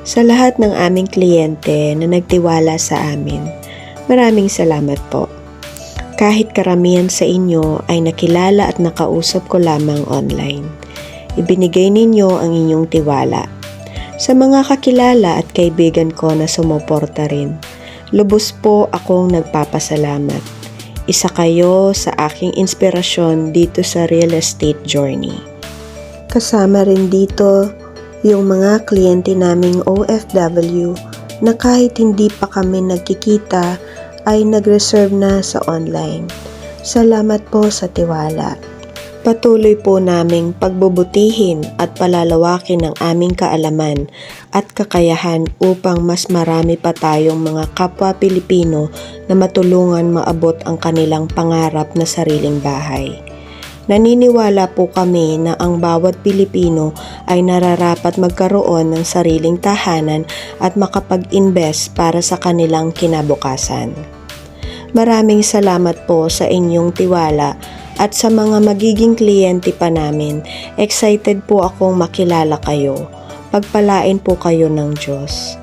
Sa lahat ng aming kliyente na nagtiwala sa amin, maraming salamat po. Kahit karamihan sa inyo ay nakilala at nakausap ko lamang online, ibinigay ninyo ang inyong tiwala. Sa mga kakilala at kaibigan ko na sumuporta rin, lubos po akong nagpapasalamat. Isa kayo sa aking inspirasyon dito sa real estate journey. Kasama rin dito yung mga kliyente naming OFW na kahit hindi pa kami nagkikita ay nag-reserve na sa online. Salamat po sa tiwala. Patuloy po naming pagbubutihin at palalawakin ang aming kaalaman at kakayahan upang mas marami pa tayong mga kapwa Pilipino na matulungan maabot ang kanilang pangarap na sariling bahay. Naniniwala po kami na ang bawat Pilipino ay nararapat magkaroon ng sariling tahanan at makapag-invest para sa kanilang kinabukasan. Maraming salamat po sa inyong tiwala at sa mga magiging kliyente pa namin. Excited po akong makilala kayo. Pagpalain po kayo ng Diyos.